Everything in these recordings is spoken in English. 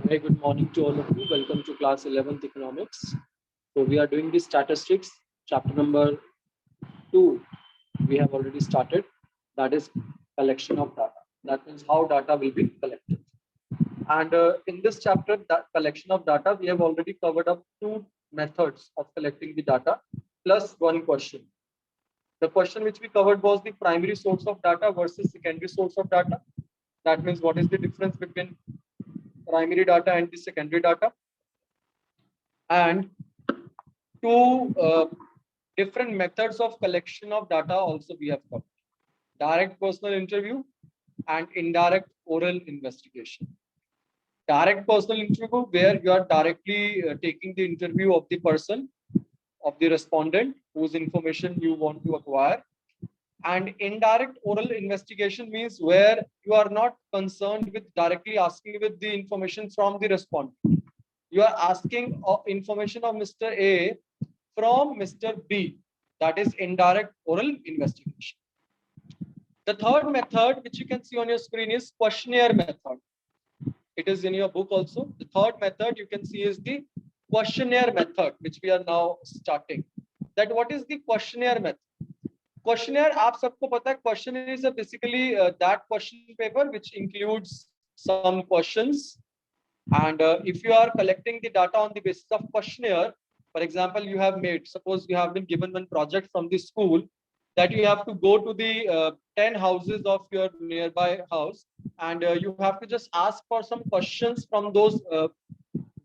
Very good morning to all of you. Welcome to class 11th economics. So we are doing the statistics, chapter number 2. We have already started. That is collection of data. That means how data will be collected. And in this chapter, that collection of data, we have already covered up 2 methods of collecting the data plus 1 question. The question which we covered was the primary source of data versus secondary source of data. That means what is the difference between primary data and the secondary data, and 2 different methods of collection of data also we have covered: direct personal interview and indirect oral investigation. Direct personal interview, where you are directly taking the interview of the person, of the respondent whose information you want to acquire. And indirect oral investigation means where you are not concerned with directly asking with the information from the respondent. You are asking information of Mr. A from Mr. B. That is indirect oral investigation. The third method, which you can see on your screen, is questionnaire method. It is in your book also. The third method you can see is the questionnaire method, which we are now starting. That what is the questionnaire method? Questionnaire, आप सबको पता है, questionnaire is basically that question paper which includes some questions. And if you are collecting the data on the basis of questionnaire, for example, you have made, suppose you have been given one project from the school that you have to go to the 10 houses of your nearby house, and you have to just ask for some questions from those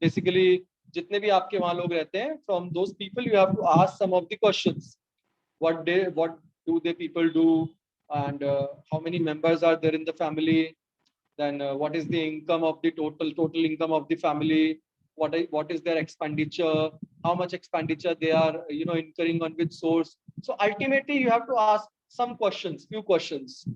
basically जितने भी आपके वहाँ लोग रहते हैं, from those people you have to ask some of the questions. What do the people do, and how many members are there in the family? Then what is the income of the total income of the family? What is their expenditure? How much expenditure they are incurring on which source? So ultimately you have to ask some questions, few questions.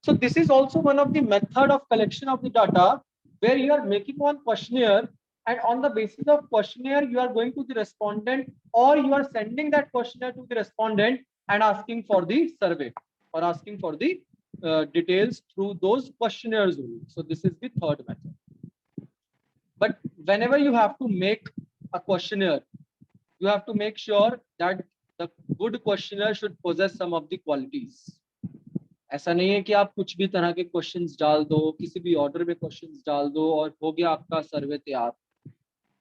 So this is also one of the method of collection of the data, where you are making one questionnaire, and on the basis of questionnaire you are going to the respondent, or you are sending that questionnaire to the respondent and asking for the survey or asking for the details through those questionnaires only. So this is the third method. But whenever you have to make a questionnaire, you have to make sure that the good questionnaire should possess some of the qualities. ऐसा नहीं है कि आप कुछ भी तरह के questions डाल दो, किसी भी ऑर्डर में क्वेश्चंस डाल दो और हो गया आपका सर्वे तैयार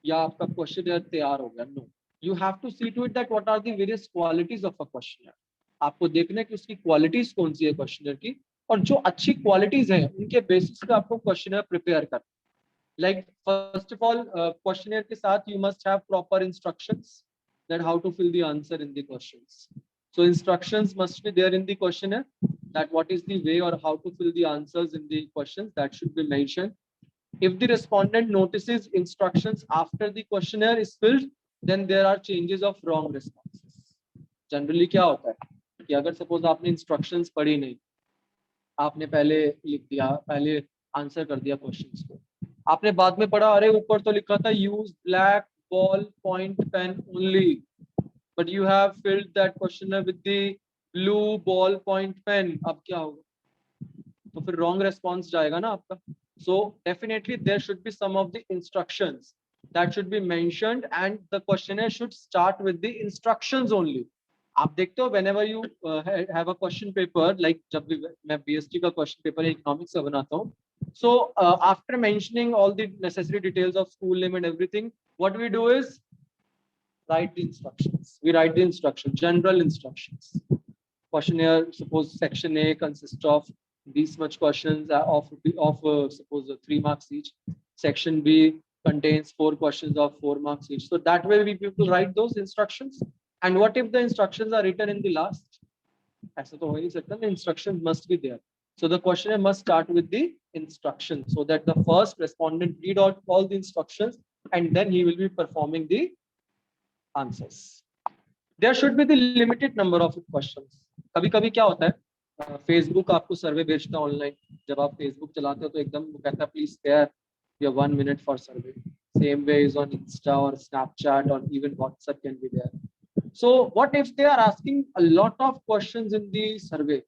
या आपका क्वेश्चनर तैयार हो गया. No, you have to see to it that what are the various qualities of a questionnaire. आपको देखना है कि उसकी क्वालिटीज कौन सी है क्वेश्चनर की, और जो अच्छी क्वालिटीज हैं उनके बेसिस पे आपको क्वेश्चनर प्रिपेयर करना. Like first of all, questionnaire के साथ you must have proper instructions that how to fill the answer in the questions. So instructions must be there in the questionnaire, that what is the way or how to fill the answers in the questions, that should be mentioned. If the respondent notices instructions after the questionnaire is filled, then there are changes of wrong responses. Generally क्या होता है कि अगर suppose आपने instructions पढ़ी नहीं, आपने पहले लिख दिया, पहले आंसर कर दिया क्वेश्चंस को, आपने बाद में पढ़ा, अरे ऊपर तो लिखा था use black ball point pen only, but you have filled that questionnaire with the blue ball point pen. अब क्या होगा? तो फिर wrong response जाएगा ना आपका. So definitely there should be some of the instructions that should be mentioned, and the questionnaire should start with the instructions only. आप देखते हो whenever you have a question paper, like जब भी मैं BST का question paper economics का बनाता हूँ, so after mentioning all the necessary details of school name and everything, what we do is write the instructions. We write the instructions, general instructions. Questionnaire, suppose section A consists of these much questions of suppose 3 marks each. Section B contains 4 questions of 4 marks each. So that way we people write those instructions. And what if the instructions are written in the last? ऐसा तो हो नहीं सकता. The instructions must be there. So the questionnaire must start with the instructions, so that the first respondent read out all the instructions and then he will be performing the answers. There should be the limited number of questions. कभी कभी क्या होता है, Facebook आपको सर्वे भेजता है online. जब आप फेसबुक चलाते हो तो एकदम वो कहता है please spare your 1 minute for survey. Same way is on Insta or Snapchat or even WhatsApp can be there. So what if they are asking a lot of questions in the survey?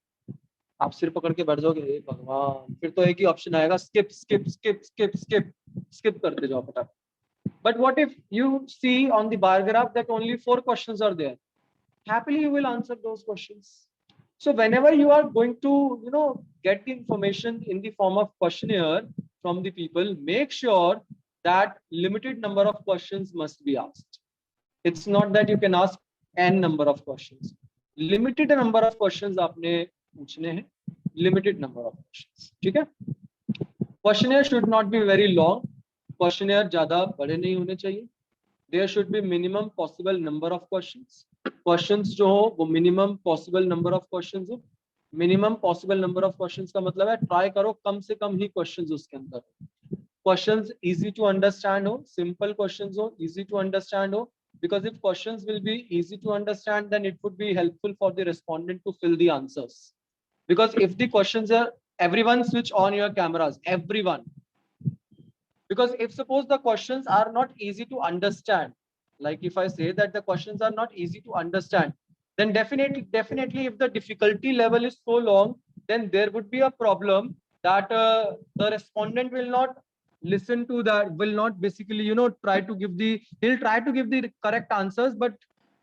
आप सिर पकड़ के बैठ जाओगे, हे भगवान, फिर तो एक ही ऑप्शन आएगा, skip skip skip skip skip, skip करते जाओ फटाफट. But what if you see on the bar graph that only 4 questions are there? Happily you will answer those questions. So whenever you are going to, get the information in the form of questionnaire from the people, make sure that limited number of questions must be asked. It's not that you can ask n number of questions. Limited number of questions आपने पूछने हैं. Limited number of questions. ठीक है? Questionnaire should not be very long. Questionnaire ज़्यादा बड़े नहीं होने चाहिए. There should be minimum possible number of questions. Questions जो हो वो minimum possible number of questions हो. Minimum possible number of questions का मतलब है try करो कम से कम ही questions उसके अंदर. Questions easy to understand हो, simple questions हो, easy to understand हो. Because if questions will be easy to understand, then it would be helpful for the respondent to fill the answers. Because if the questions are, everyone switch on your cameras, everyone. Because if suppose the questions are not easy to understand, like if I say that the questions are not easy to understand, then definitely if the difficulty level is so long, then there would be a problem that the respondent will not listen to that, will not basically, try to give the, he'll try to give the correct answers, but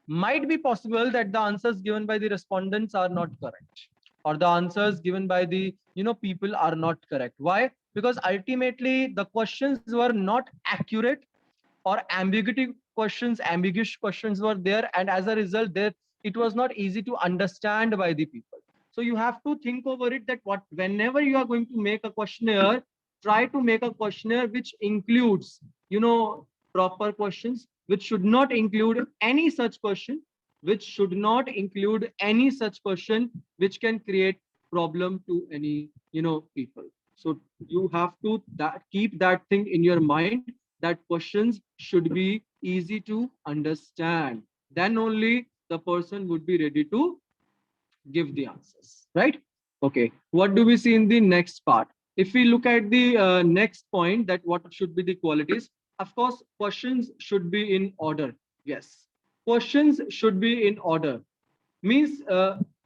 might be possible that the answers given by the respondents are not correct, or the answers given by the, people are not correct. Why? Because ultimately the questions were not accurate, or ambiguous questions were there, and as a result there it was not easy to understand by the people. So you have to think over it that whenever you are going to make a questionnaire, try to make a questionnaire which includes, proper questions, which should not include any such question, which can create problem to any, people. So you have to keep that thing in your mind, that questions should be easy to understand. Then only the person would be ready to give the answers, right? Okay, what do we see in the next part? If we look at the next point, that what should be the qualities, of course questions should be in order. Yes, questions should be in order. Means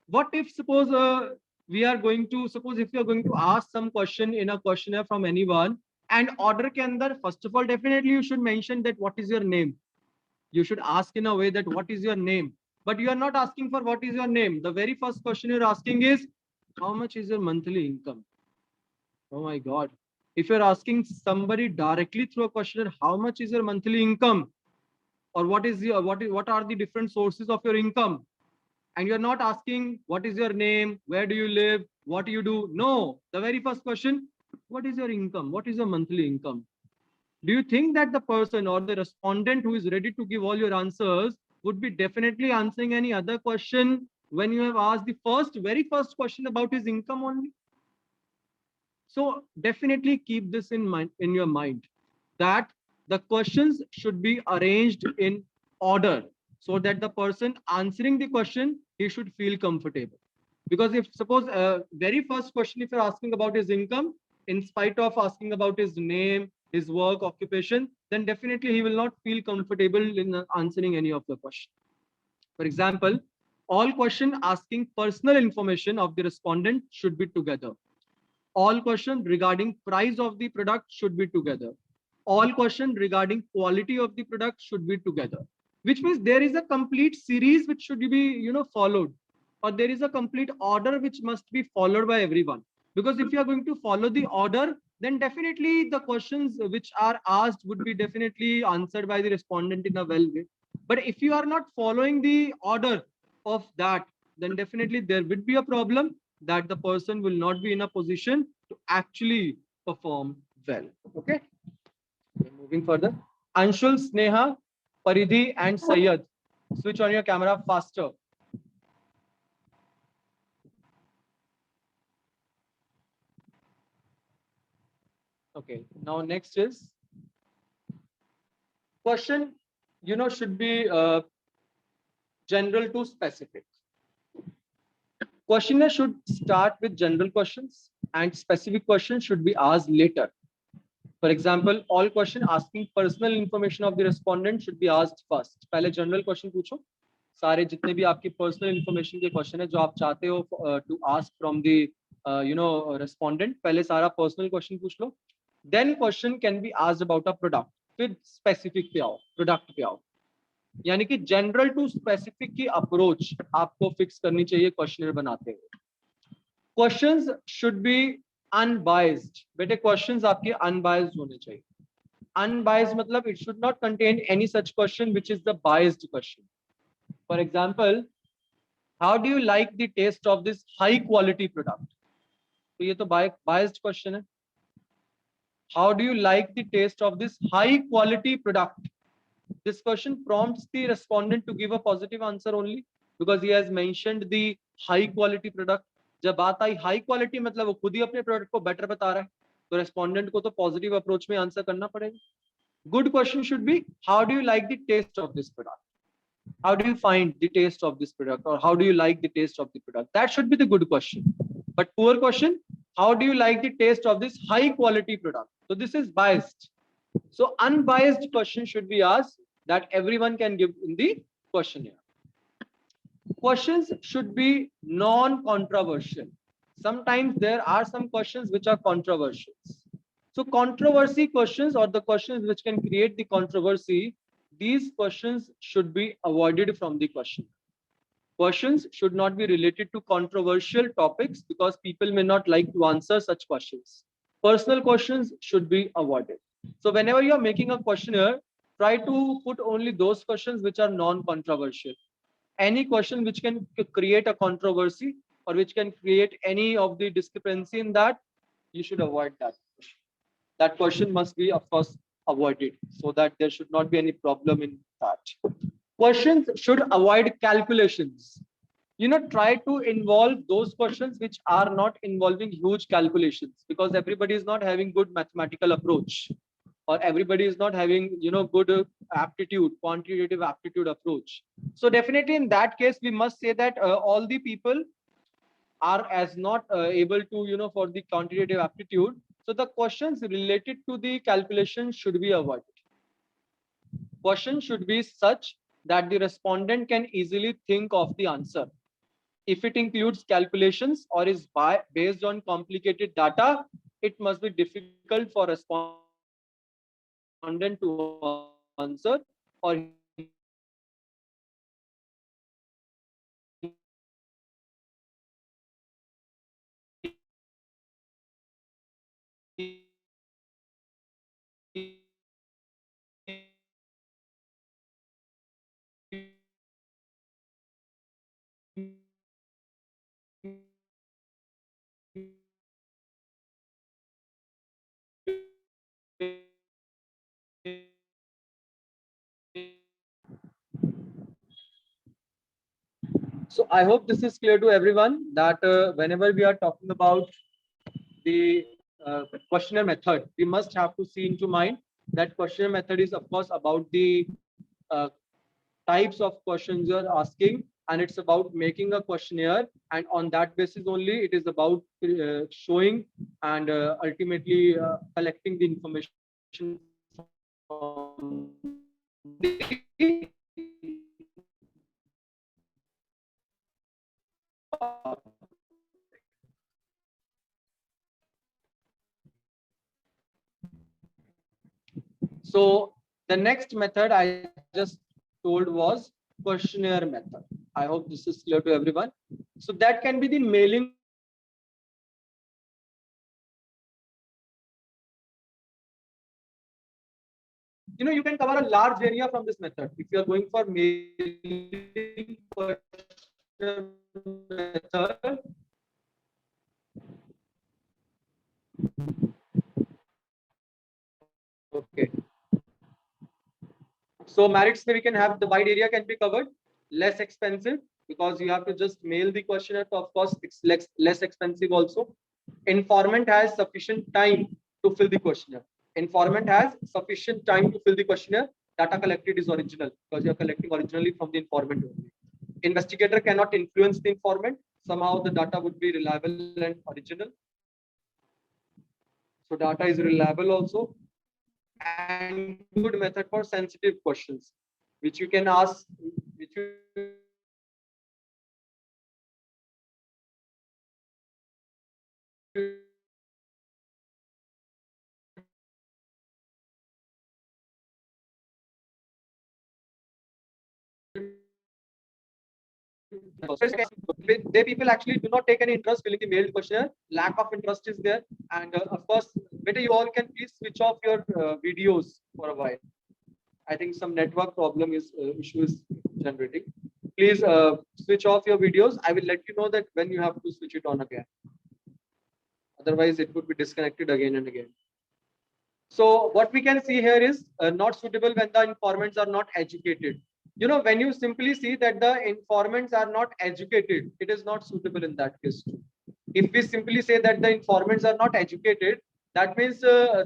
what if suppose we are going to, suppose if you are going to ask some question in a questionnaire from anyone, and order ke andar, first of all definitely you should mention that what is your name. You should ask in a way that what is your name, but you are not asking for what is your name. The very first question you're asking is how much is your monthly income. Oh my god, if you're asking somebody directly through a questionnaire how much is your monthly income, or what are the different sources of your income, and you're not asking what is your name, where do you live, what do you do. No, the very first question, what is your income, what is your monthly income. Do you think that the person or the respondent who is ready to give all your answers would be definitely answering any other question when you have asked the very first question about his income only? So definitely keep this in mind, in your mind, that the questions should be arranged in order, so that the person answering the question, he should feel comfortable. Because if suppose very first question, if you're asking about his income, in spite of asking about his name, his work, occupation, then definitely he will not feel comfortable in answering any of the question. For example, all question asking personal information of the respondent should be together. All questions regarding price of the product should be together. All questions regarding quality of the product should be together. Which means there is a complete series which should be, followed, or there is a complete order which must be followed by everyone. Because if you are going to follow the order, then definitely the questions which are asked would be definitely answered by the respondent in a well way. But if you are not following the order of that, then definitely there would be a problem that the person will not be in a position to actually perform well. Okay, moving further. Anshul, Sneha, Paridhi and Syed, switch on your camera faster. Okay, now next is question, should be general to specific. Questionnaire should start with general questions and specific questions should be asked later. For example, all question asking personal information of the respondent should be asked first. पहले general question पूछो, सारे जितने भी आपकी personal information के question है जो आप चाहते हो to ask from the respondent, पहले सारा पर्सनल क्वेश्चन पूछ लो, then question can be asked about a product, फिर स्पेसिफिक पे आओ, प्रोडक्ट पे आओ। यानी कि जनरल टू स्पेसिफिक की अप्रोच आपको फिक्स करनी चाहिए क्वेश्चनर बनाते हुए। क्वेश्चंस शुड बी अनबाइज्ड, बेटे क्वेश्चंस आपके अनबाइज्ड होने चाहिए। अनबाइज्ड मतलब it should not contain any such question which is the biased question. For example, how do you like the taste of this high quality product, तो ये तो biased question है। How do you like the taste of this high quality product, this question prompts the respondent to give a positive answer only because he has mentioned the high quality product। जब बात आई high quality मतलब वो खुद ही अपने product को better बता रहा है, तो रेस्पोंडेंट को तो पॉजिटिव अप्रोच में आंसर करना पड़ेगा। Good question should be how do you like the taste of this product, how do you find the taste of this product, or how do you like the taste of the product, that should be the good question। But poor question, how do you like the taste of this high quality product, so this is biased। So unbiased question should be asked that everyone can give in the questionnaire। Questions should be non-controversial। Sometimes there are some questions which are controversial, so controversy questions or the questions which can create the controversy, these questions should be avoided from the question। Questions should not be related to controversial topics because people may not like to answer such questions। Personal questions should be avoided। So whenever you are making a questionnaire, try to put only those questions which are non-controversial। Any question which can create a controversy or which can create any of the discrepancy in that, you should avoid that question। That question must be, of course, avoided so that there should not be any problem in that। Questions should avoid calculations। Try to involve those questions which are not involving huge calculations, because everybody is not having good mathematical approach, or everybody is not having good aptitude, quantitative aptitude approach। So definitely in that case we must say that all the people are as not able to for the quantitative aptitude, so the questions related to the calculation should be avoided। Question should be such that the respondent can easily think of the answer। If it includes calculations or is based on complicated data, it must be difficult for respondent to answer, or so I hope this is clear to everyone that whenever we are talking about the questionnaire method, we must have to see into mind that questionnaire method is of course about the uh, types of questions you are asking, and it's about making a questionnaire, and on that basis only it is about showing and ultimately collecting the information from the So the next method I just told was questionnaire method। I hope this is clear to everyone। So that can be the mailing you can cover a large area from this method if you are going for mailing questionnaire method। Okay, so merits we can have the wide area can be covered, less expensive because you have to just mail the questionnaire, so of course it's less expensive also। Informant has sufficient time to fill the questionnaire। Informant has sufficient time to fill the questionnaire। Data collected is original because you are collecting originally from the informant only। Investigator cannot influence the informant, somehow the data would be reliable and original, so data is reliable also, and good method for sensitive questions which you can ask, which you they people actually do not take any interest filling the mailed questionnaire. Lack of interest is there, and of course, better you all can please switch off your videos for a while. I think some network problem is issue is generating. Please switch off your videos. I will let you know that when you have to switch it on again. Otherwise, it would be disconnected again and again. So what we can see here is not suitable when the informants are not educated. You know, when you simply see that the informants are not educated, it is not suitable in that case too. If we simply say that the informants are not educated, that means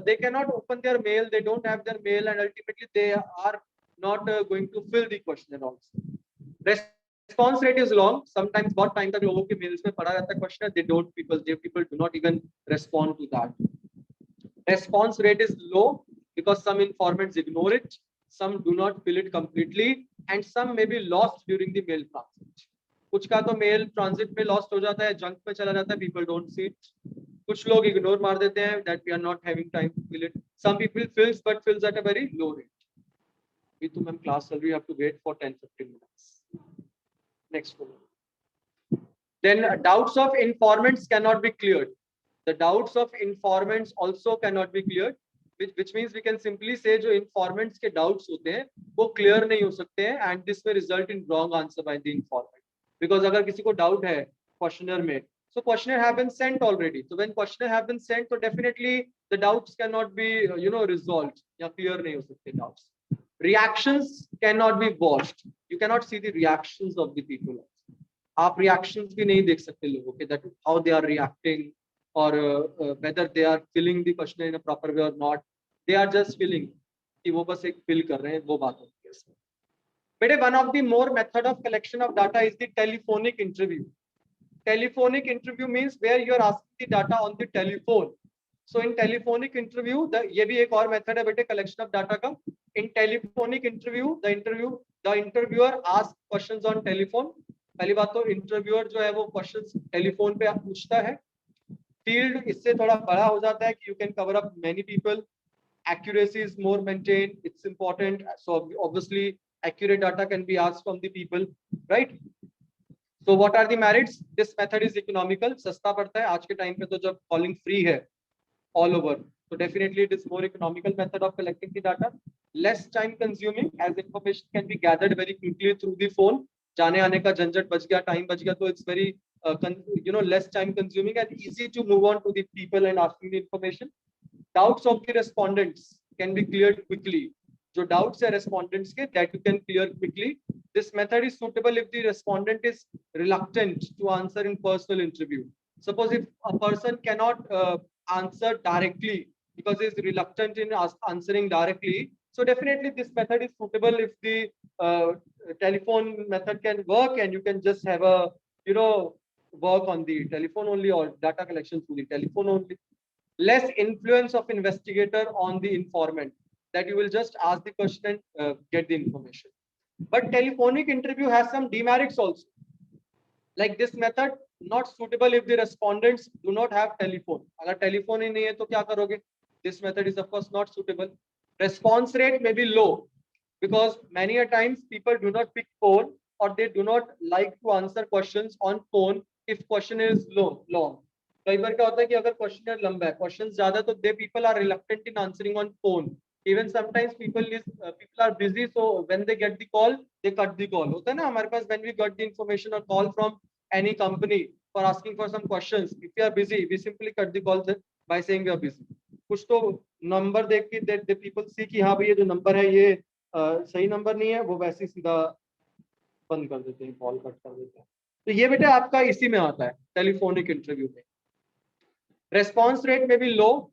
they cannot open their mail, they don't have their mail, and ultimately they are not going to fill the questionnaire also. Response rate is long. Sometimes बहुत time तक लोगों के mails में पड़ा रहता है questionnaire, people do not even respond to that. Response rate is low because some informants ignore it, some do not fill it completely, and some may be lost during the mail transit. कुछ का तो mail transit में lost हो जाता है, junk पे चला जाता है, people don't see it. कुछ लोग इग्नोर मार देते हैं that we are not having time to fill it. Some people fills but fills at a very low rate. We to ma'am class चल रही है, have to wait for 10-15 minutes. Next one. Then doubts of informants cannot be cleared. The doubts of informants also cannot be cleared, which means we can simply say जो informants के doubts होते हैं वो clear नहीं हो सकते हैं, and this may result in wrong answer by the informant. Because अगर किसी को doubt है questionnaire में, so questionnaire have been sent already. So when questionnaire have been sent, so definitely the doubts cannot be resolved या clear नहीं हो सकते doubts. Reactions cannot be watched. You cannot see the reactions of the people. आप reactions भी नहीं देख सकते लोगों के, that how they are reacting or whether they are filling the questionnaire in a proper way or not. They are just filling कि वो बस एक fill कर रहे हैं, वो बात होती है इसमें. बेटे one of the more method of collection of data is the telephonic interview. Telephonic interview means where you are asking the data on the telephone. So in telephonic interview, ये भी एक और method है बेटे collection of data का. In telephonic interview, the interviewer asks questions on telephone. पहली बात तो इंटरव्यूअर जो है वो क्वेश्चंस टेलीफोन पे पूछता है. फील्ड इससे थोड़ा बड़ा हो जाता है कि you can cover up many people. Accuracy is more maintain, it's important. So obviously accurate data can be asked from the people, right? So what are the merits? This method is economical, सस्ता पड़ता है आज के time पे. तो जब calling free है all over, so definitely it is more economical method of collecting the data. Less time consuming as information can be gathered very quickly through the phone. जाने आने का झंझट बच गया, टाइम बच गया, तो it's very less time consuming and easy to move on to the people and asking the information. Doubts of the respondents can be cleared quickly. जो doubts है respondents के, that you can clear quickly. This method is suitable if the respondent is reluctant to answer in personal interview. Suppose if a person cannot answer directly because he is reluctant in answering directly, so definitely this method is suitable if the telephone method can work and you can just have a work on the telephone only or data collection through the telephone only. Less influence of investigator on the informant, that you will just ask the question and get the information. But telephonic interview has some demerits also. Like this method not suitable if the respondents do not have telephone. अगर telephone ही नहीं है तो क्या करोगे? This method is of course not suitable. Response rate may be low because many a times people do not pick phone or they do not like to answer questions on phone if question is long. कई बार क्या होता है कि अगर question लंबा है, questions ज्यादा, तो they people are reluctant in answering on phone. Even sometimes people are busy, so when they get the call, they cut the call. होता है ना हमारे पास, when we got the information or call from any company for asking for some questions, if we are busy, we simply cut the call by saying we are busy. कुछ तो number देख के the people see कि हाँ भाई ये जो number है ये सही नंबर नहीं है, वो वैसे सीधा बंद कर देते हैं, कॉल कट कर देते हैं. तो ये बेटा आपका इसी में आता है टेलीफोनिक इंटरव्यू में. रेस्पॉन्स रेट में भी लो,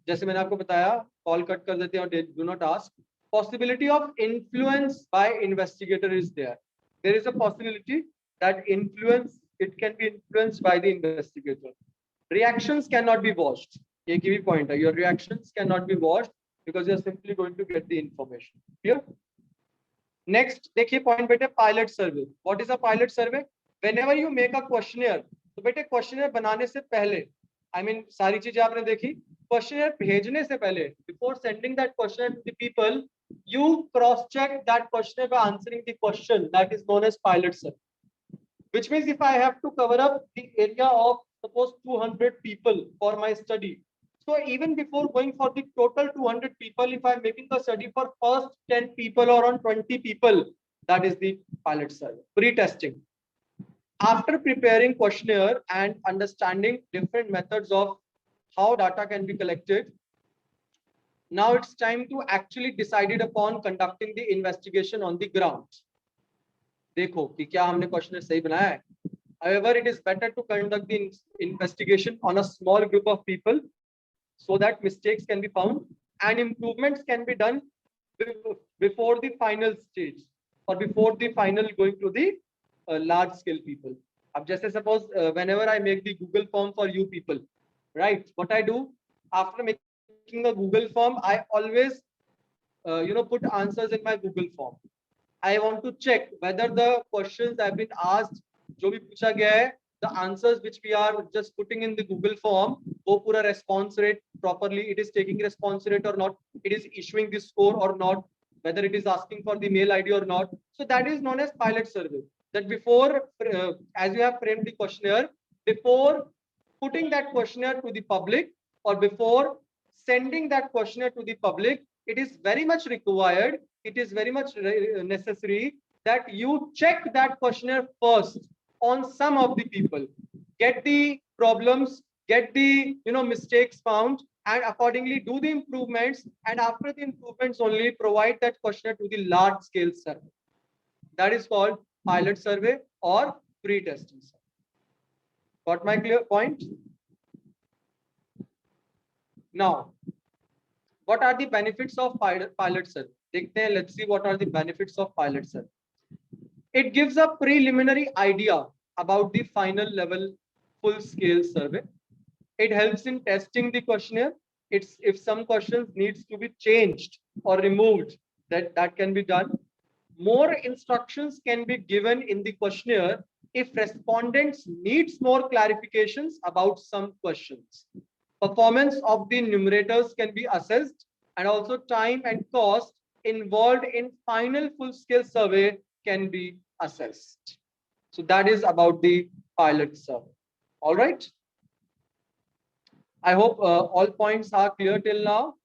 जैसे मैंने आपको बताया, कॉल कट कर देते हैं और do not ask. Possibility of influence by investigator is there. There is a possibility that it can be influenced by the investigator. Reactions cannot be watched. ये key point है. Your reactions cannot be watched because you are simply going to get the information. Clear? Next, देखिए point बेटे, pilot survey. What is a pilot survey? Whenever you make a questionnaire, तो बेटे questionnaire बनाने से पहले I mean सारी चीजें आपने देखी. क्वेश्चनर भेजने से पहले, before sending that question to the people, you cross check that questionnaire by answering the question that is known as pilot survey. Which means if I have to cover up the area of suppose 200 people for my study, so even before going for the total 200 people, if I'm making a study for first 10 people or on 20 people, that is the pilot survey, pre-testing. After preparing questionnaire and understanding different methods of how data can be collected, now it's time to actually decided upon conducting the investigation on the ground. देखो कि क्या हमने question सही बनाया है. However, it is better to conduct the investigation on a small group of people so that mistakes can be found and improvements can be done before the final stage or before the final going to the large scale people. अब जैसे suppose whenever I make the Google form for you people, right? What I do after making a Google form, I always put answers in my Google form. I want to check whether the questions have been asked, जो भी पूछा गया है, the answers which we are just putting in the Google form, वो पूरा response rate properly, it is taking response rate or not, it is issuing the score or not, whether it is asking for the mail ID or not. So that is known as pilot survey. That before, as you have framed the questionnaire, before putting that questionnaire to the public or before sending that questionnaire to the public, it is very much required, it is very much necessary that you check that questionnaire first on some of the people, get the problems, get the mistakes found, and accordingly do the improvements, and after the improvements only provide that questionnaire to the large scale survey. That is called pilot survey or pre-testing survey. Got my clear point? Now, what are the benefits of pilot survey? देखते हैं, let's see what are the benefits of pilot survey. It gives a preliminary idea about the final level full scale survey. It helps in testing the questionnaire. It's if some questions needs to be changed or removed, that can be done. More instructions can be given in the questionnaire if respondents needs more clarifications about some questions. Performance of the numerators can be assessed, and also time and cost involved in final full scale survey can be assessed. So that is about the pilot survey. All right. I hope all points are clear till now.